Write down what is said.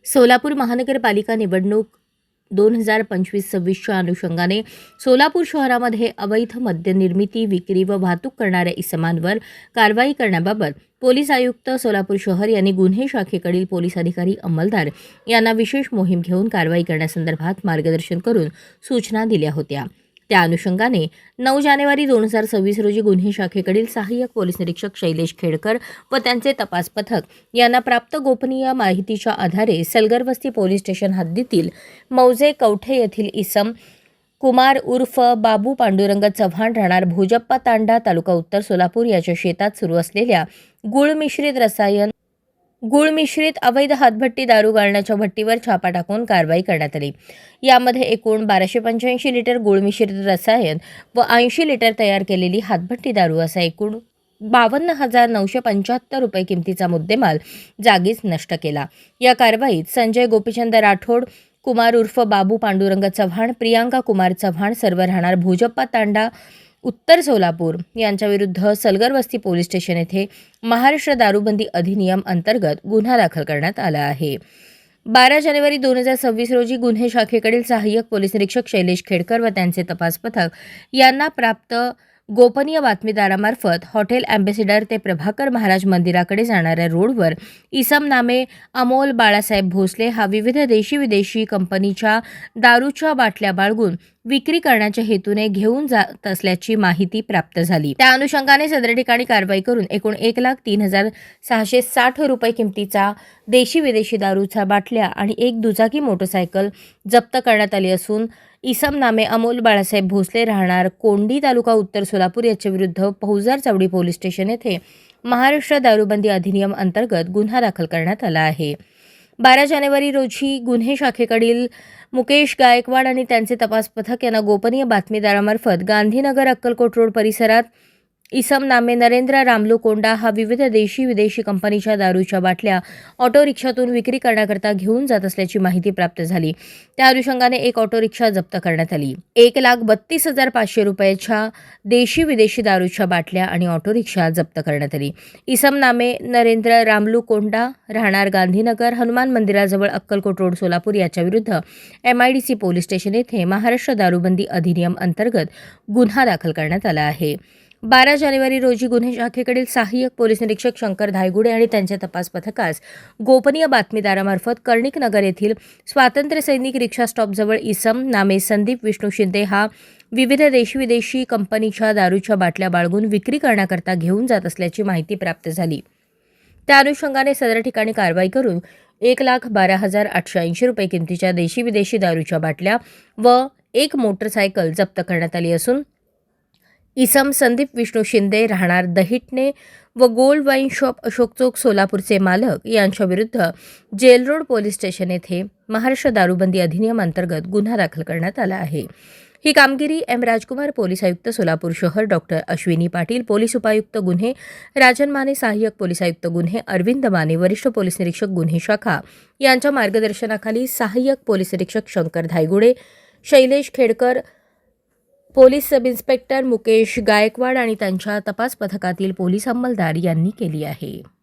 सोलापूर महानगरपालिका निवडणूक 2025-26च्या अनुषंगाने सोलापूर शहरामध्ये अवैध मद्य निर्मिती, विक्री व वाहतूक करणाऱ्या इसमांवर कारवाई करण्याबाबत पोलीस आयुक्त सोलापूर शहर यांनी गुन्हे शाखेकडील पोलीस अधिकारी अंमलदार यांना विशेष मोहीम घेऊन कारवाई करण्यासंदर्भात मार्गदर्शन करून सूचना दिल्या होत्या। त्या अनुषंगाने 9 जानेवारी 2026 रोजी गुन्हे शाखेकडील सहाय्यक पोलीस निरीक्षक शैलेश खेडकर व त्यांचे तपास पथक यांना प्राप्त गोपनीय माहितीच्या आधारे सलगरवस्ती पोलीस स्टेशन हद्दीतील मौजे कवठे येथील इसम कुमार उर्फ बाबू पांडुरंग चव्हाण राहणार भोजप्पा तांडा तालुका उत्तर सोलापूर याच्या शेतात सुरू असलेल्या गुळ मिश्रित अवैध हातभट्टी दारू गाळण्याच्या भट्टीवर छापा टाकून कारवाई करण्यात आली। यामध्ये एकूण 1285 लिटर गुळ मिश्रित रसायन व 80 लिटर तयार केलेली हातभट्टी दारू असा एकूण 52,975 रुपये किमतीचा मुद्देमाल जागीच नष्ट केला। या कारवाईत संजय गोपीचंद राठोड, कुमार उर्फ बाबू पांडुरंग चव्हाण, प्रियांका कुमार चव्हाण सर्व राहणार भोजप्पा तांडा उत्तर सोलापूर यांच्याविरुद्ध सलगरवस्ती पोलीस स्टेशन येथे महाराष्ट्र दारूबंदी अधिनियम अंतर्गत गुन्हा दाखल करण्यात आला आहे। 12 जानेवारी 2026 रोजी गुन्हे शाखेकडील सहाय्यक पोलीस निरीक्षक शैलेश खेडकर व त्यांचे तपास पथक यांना प्राप्त गोपनीय बातमीदारामार्फत हॉटेल अँबॅसिडर ते प्रभाकर महाराज मंदिराकडे जाणाऱ्या रोडवर इसम नामे अमोल बाळासाहेब भोसले हा विविध देशी विदेशी कंपनीच्या दारूच्या बाटल्या बाळगून विक्री करण्याच्या हेतूने घेऊन जात असल्याची माहिती प्राप्त झाली। त्या अनुषंगाने सदर ठिकाणी कारवाई करून एकूण 1,03,660 रुपये किमतीचा देशी विदेशी दारूच्या बाटल्या आणि एक दुचाकी मोटरसायकल जप्त करण्यात आली असून इसम नामे अमोल बाळासाहेब भोसले राहणार कोंडी तालुका उत्तर सोलापूर याच्या विरुद्ध फौजदार चौडी पोलीस स्टेशन येथे महाराष्ट्र दारूबंदी अधिनियम अंतर्गत गुन्हा दाखल करण्यात आला आहे। 12 जानेवारी रोजी गुन्हे शाखेकडील मुकेश गायकवाड आणि त्यांचे तपास पथक यांना गोपनीय बातमीदारामार्फत गांधीनगर अक्कलकोट रोड परिसरात इसम नामे नरेंद्र रामलू कोंडा हा विविध देशी विदेशी कंपनीच्या दारूच्या बाटल्या ऑटो रिक्षातून विक्री करण्याकरता घेऊन जात असल्याची माहिती प्राप्त झाली। त्या अनुषंगाने एक ऑटो रिक्षा जप्त करण्यात आली। 1,32,500 रुपयाच्या देशी विदेशी दारूच्या बाटल्या आणि ऑटो रिक्षा जप्त करण्यात आली। इसम नामे नरेंद्र रामलू कोंडा राहणार गांधीनगर हनुमान मंदिराजवळ अक्कलकोट रोड सोलापूर याच्या विरुद्ध MIDC पोलीस स्टेशन येथे महाराष्ट्र दारूबंदी अधिनियम अंतर्गत गुन्हा दाखल करण्यात आला आहे। 12 जानेवारी रोजी गुन्हे शाखेकडील सहाय्यक पोलीस निरीक्षक शंकर धायगुडे आणि त्यांच्या तपास पथकास गोपनीय बातमीदारामार्फत कर्णिक नगर येथील स्वातंत्र्य सैनिक रिक्षा स्टॉपजवळ इसम नामे संदीप विष्णू शिंदे हा विविध देशी विदेशी कंपनीच्या दारूच्या बाटल्या बाळगून विक्री करण्याकरता घेऊन जात असल्याची माहिती प्राप्त झाली। त्या अनुषंगाने सदर ठिकाणी कारवाई करून 1,12,880 रुपये किमतीच्या देशी विदेशी दारूच्या बाटल्या व एक मोटरसायकल जप्त करण्यात आली असून इसम संदीप विष्णू शिंदे राहणार दहिटणे व गोल्ड वाईन शॉप अशोक चौक सोलापूरचे मालक यांच्या विरुद्ध जेल रोड पोलीस स्टेशन येथे महाराष्ट्र दारूबंदी अधिनियम अंतर्गत गुन्हा दाखल करण्यात आला आहे। ही कामगिरी M. राजकुमार पोलीस आयुक्त सोलापूर शहर, डॉक्टर अश्विनी पाटील पोलीस उपायुक्त गुन्हे, राजन माने सहाय्यक पोलीस आयुक्त गुन्हे, अरविंद माने वरिष्ठ पोलीस निरीक्षक गुन्हे शाखा यांच्या मार्गदर्शनाखाली सहाय्यक पोलीस निरीक्षक Shankar Dhaygude, Shailesh Khedkar, police sub inspector Mukesh Gaikwad आणि त्यांच्या तपास पथकातील पोलीस अंमलदार यांनी केली आहे।